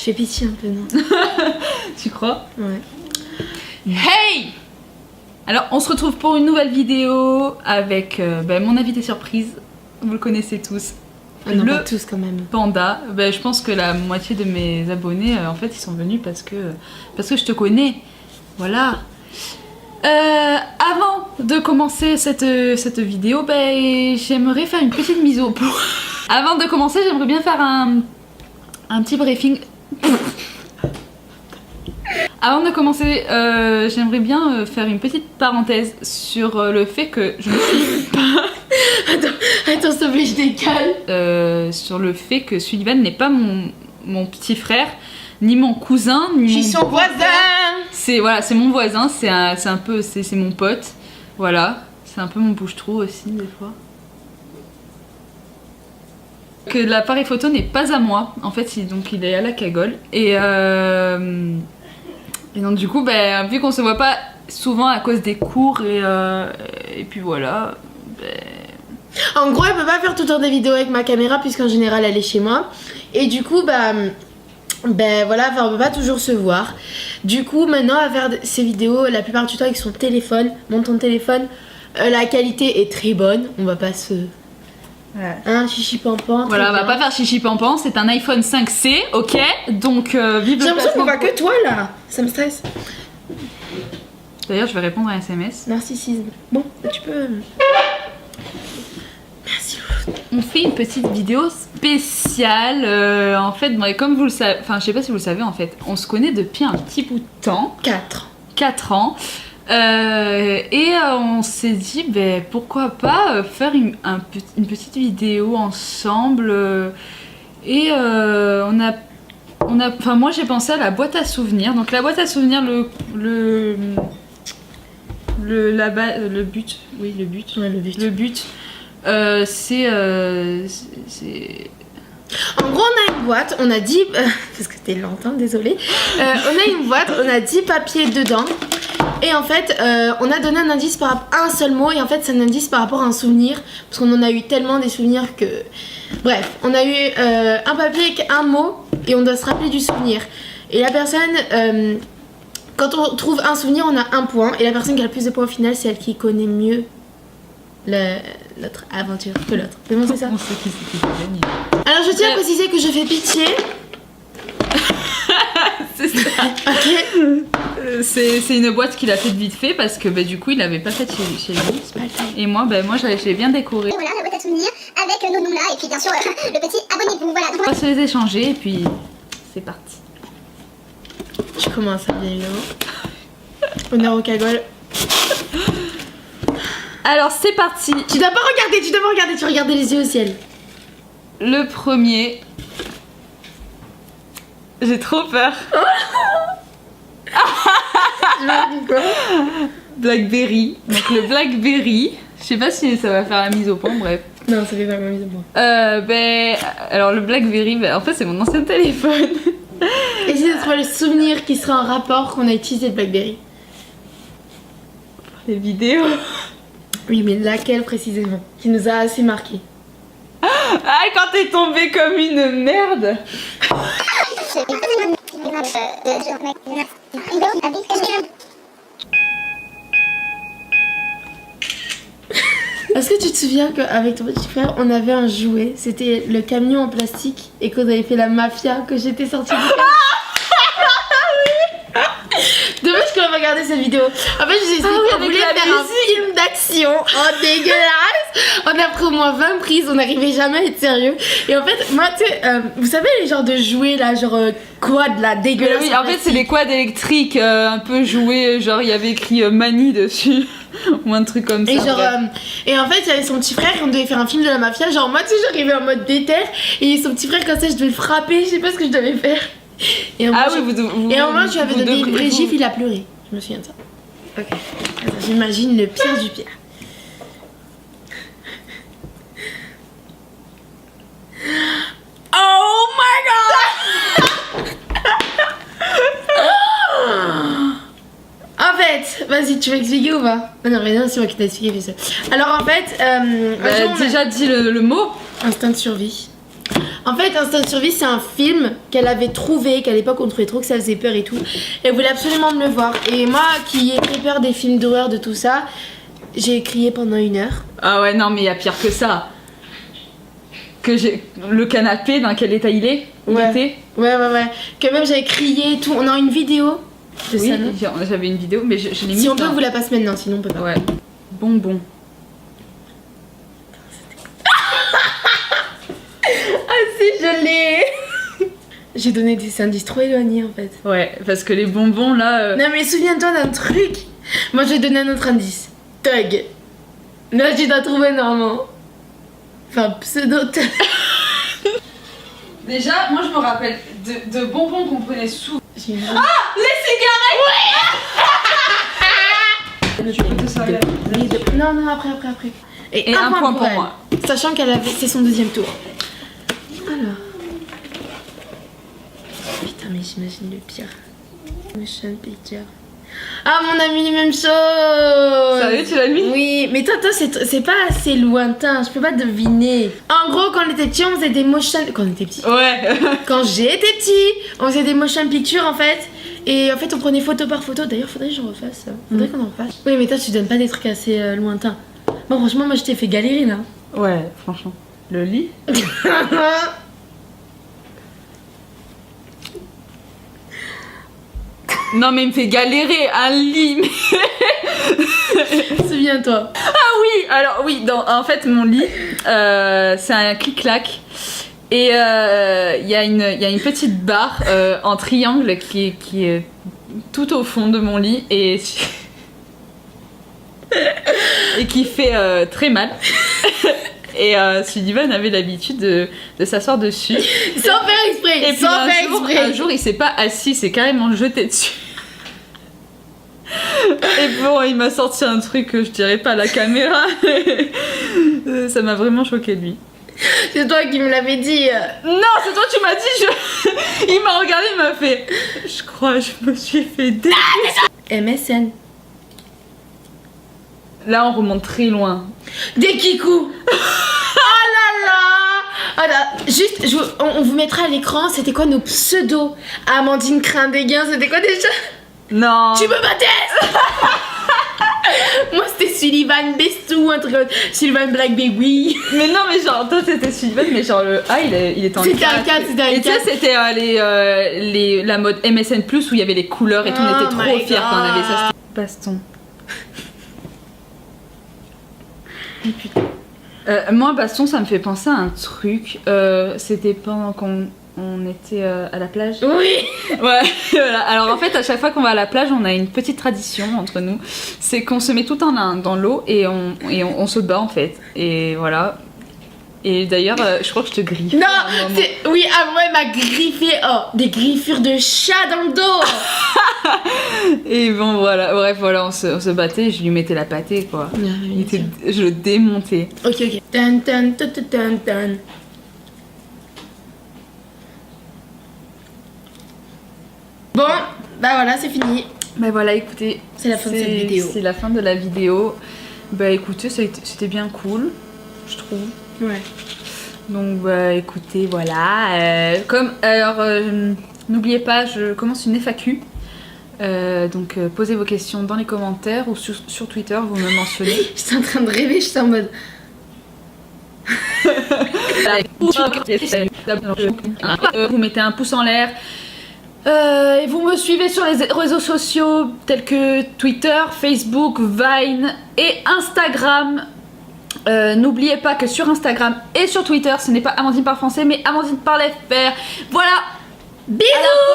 fais pitié un peu, non? Tu crois? Ouais. Hey! Alors, on se retrouve pour une nouvelle vidéo avec mon invité surprise. Vous le connaissez tous. Non, pas tous quand même. Panda. Je pense que la moitié de mes abonnés, en fait, ils sont venus parce que je te connais. Voilà. Avant de commencer cette vidéo, j'aimerais faire une petite mise au point. Avant de commencer, j'aimerais bien faire un petit briefing. Avant de commencer, j'aimerais bien faire une petite parenthèse sur le fait que je ne suis pas... Attends, s'il te plaît, je décale. Sur le fait que Sullivan n'est pas mon petit frère, ni mon cousin, ni Je mon... suis son voisin. C'est mon voisin, c'est mon pote. Voilà, c'est un peu mon bouche-trou aussi des fois. Que l'appareil photo n'est pas à moi, en fait, il est à la cagole. Et donc du coup, vu qu'on se voit pas souvent à cause des cours et puis voilà. En gros, elle peut pas faire tout le temps des vidéos avec ma caméra puisqu'en général elle est chez moi. Et du coup, voilà, on peut pas toujours se voir. Du coup, maintenant, elle va faire ces vidéos la plupart du temps avec son téléphone, ton téléphone. La qualité est très bonne, on va pas se... Ouais. Chichi pampan. Voilà, on va pas faire chichi pampan, c'est un iPhone 5C, ok? Donc, vive le J'ai l'impression qu'on placement. voit que toi là, ça me stresse. D'ailleurs, je vais répondre à un SMS. Narcissisme. Bon, tu peux... Merci. On fait une petite vidéo spéciale. En fait, comme vous le savez, enfin, je sais pas si vous le savez en fait, on se connaît depuis un petit bout de temps. 4 ans. Et on s'est dit, pourquoi pas faire une petite vidéo ensemble. Et moi j'ai pensé à la boîte à souvenirs. Donc la boîte à souvenirs, le but. Oui, le but. Ouais, le but. Le but. C'est En gros, on a une boîte, on a 10... parce que t'es lente, hein, désolée. On a une boîte, on a 10 papiers dedans. Et en fait, on a donné un indice par rapport à un seul mot. Et en fait, c'est un indice par rapport à un souvenir. Parce qu'on en a eu tellement des souvenirs que... Bref, on a eu un papier avec un mot. Et on doit se rappeler du souvenir. Et la personne... quand on trouve un souvenir, on a un point. Et la personne qui a le plus de points au final, c'est elle qui connaît mieux l'autre aventure que l'autre. Mais bon, c'est ça. On sait qui c'est qui va gagner. Alors, je tiens à préciser que je fais pitié. C'est ça. Ok. C'est une boîte qu'il a faite vite fait parce que du coup il l'avait pas faite chez lui. Et moi, j'ai bien décoré. Et voilà, la boîte à souvenirs avec nos noms là et puis bien sûr le petit abonnez-vous. Voilà. On va se les échanger et puis c'est parti. Je commence bien évidemment. Honneur au cagole. Alors c'est parti. Tu dois pas regarder, tu regardes les yeux au ciel. Le premier. J'ai trop peur. Blackberry. Donc le Blackberry. Je sais pas si ça va faire la mise au point, bref. Non, ça fait pas ma mise au point. Alors le Blackberry, en fait c'est mon ancien téléphone. Essayez de trouver le souvenir qui sera en rapport qu'on a utilisé le Blackberry. Les vidéos. Oui, mais laquelle précisément? Qui nous a assez marqué. Ah, quand t'es tombée comme une merde. Est-ce que tu te souviens qu'avec ton petit frère, on avait un jouet? C'était le camion en plastique et qu'on avait fait la mafia, que j'étais sortie du camion. Dommage qu'on va regarder cette vidéo. En fait, je vous explique qu'on voulait faire un film d'action. Oh, dégueulasse. On a pris au moins 20 prises, on n'arrivait jamais à être sérieux. Et en fait, moi, tu sais, vous savez les genres de jouets là, genre quad là, dégueulasse. Oui, en fait, c'est les quads électriques un peu joués, genre il y avait écrit Mani dessus. Ou un truc comme ça. Et genre, et en fait, il y avait son petit frère, on devait faire un film de la mafia. Genre, moi, tu sais, j'arrivais en mode déter. Et son petit frère, comme ça, je devais le frapper, je sais pas ce que je devais faire. Et à un moment, je lui avais donné une vraie gifle, il a pleuré. Je me souviens de ça. Ok. Attends, j'imagine le pire du pire. Oh my god. En fait, vas-y, tu veux expliquer ou pas? Non, mais non, c'est moi qui t'ai expliqué, alors en fait, déjà dit le mot. Instinct de survie. En fait, Instinct de survie, c'est un film qu'elle avait trouvé, qu'à l'époque on trouvait trop que ça faisait peur et tout. Elle voulait absolument me le voir. Et moi, qui ai très peur des films d'horreur, de tout ça, j'ai crié pendant 1 heure. Ah ouais, non, mais il y a pire que ça. Que j'ai le canapé, dans quel état il est? Ouais. Ouais. Que même j'avais crié et tout. On a une vidéo de Oui, ça, non? j'avais une vidéo, mais je l'ai mise. Si on peut, là. on vous la passe maintenant, sinon on peut pas. Ouais. Bonbon. Ah si, je l'ai. J'ai donné des indices trop éloignés en fait. Ouais, parce que les bonbons là. Non mais souviens-toi d'un truc. Moi je vais donner un autre indice. Thug. Là tu dois trouver normalement. Enfin pseudo-thug. Déjà, moi je me rappelle de bonbons qu'on prenait sous. J'ai une... Ah, les cigarettes. Non, après. Et un point pour elle. moi. Sachant qu'elle avait... c'est son 2e tour. Alors. Putain, mais j'imagine le pire. Motion picture. Ah, mon ami, les mêmes choses. Sérieux, tu l'as mis? Oui, mais toi, c'est pas assez lointain. Je peux pas deviner. En gros, quand on était petit, on faisait des motion... Quand on était petit. Ouais. Quand j'étais petit, on faisait des motion pictures en fait. Et en fait, on prenait photo par photo. D'ailleurs, faudrait que j'en refasse. Faudrait qu'on en refasse. Oui, mais toi, tu donnes pas des trucs assez lointains. Bon, franchement, moi, je t'ai fait galérer là. Ouais, franchement. Le lit? Non, mais il me fait galérer un lit. Souviens-toi. Ah oui, alors oui, en fait, mon lit, c'est un clic-clac. Et il y a une petite barre en triangle qui est tout au fond de mon lit et qui fait très mal. Et Sullivan avait l'habitude de s'asseoir dessus. Sans faire exprès. Et puis un jour, il s'est pas assis, il s'est carrément jeté dessus. Et bon, il m'a sorti un truc que je dirais pas à la caméra. Ça m'a vraiment choqué lui. C'est toi qui me l'avais dit. Non, c'est toi tu m'as dit. Il m'a regardé, il m'a fait. Je crois que je me suis fait MSN. Là, on remonte très loin. Des kikous. Oh là là. Voilà, juste, on vous mettra à l'écran, c'était quoi nos pseudos? Amandine Crin des Gains, c'était quoi déjà? Non. Tu me battais. Moi c'était Sullivan Bestou, un truc comme Sullivan Black Baby. Mais non, mais genre, toi c'était Sullivan, mais genre le A il était en 4. C'était un 4, c'était un 4. Et tu sais, c'était la mode MSN Plus où il y avait les couleurs et tout, on était trop fiers quand on avait ça. Baston. Oh putain. Moi, baston, ça me fait penser à un truc. C'était pendant qu'on était à la plage. Oui. Ouais, voilà. Alors en fait, à chaque fois qu'on va à la plage, on a une petite tradition entre nous. C'est qu'on se met tout dans l'eau et on se bat en fait. Et voilà. Et d'ailleurs, je crois que je te griffe. Non, c'est... Oui, moi, elle m'a griffé. Oh, des griffures de chat dans le dos. Et bon, voilà. Bref, voilà, on se battait. Je lui mettais la pâtée, quoi. Je le démontais. Ok. Tan, tan, tan, tan, tan. Bon, bah voilà, c'est fini. Bah voilà, écoutez. C'est la fin de cette vidéo. C'est la fin de la vidéo. Bah écoutez, c'était bien cool, je trouve. Ouais. Donc bah écoutez, voilà. N'oubliez pas, je commence une FAQ. Donc posez vos questions dans les commentaires ou sur Twitter, vous me mentionnez. J'étais en train de rêver, j'étais en mode... Vous mettez un pouce en l'air. Et vous me suivez sur les réseaux sociaux tels que Twitter, Facebook, Vine et Instagram. N'oubliez pas que sur Instagram et sur Twitter, ce n'est pas Amandine par français, mais Amandine par FR. Voilà. Bisous.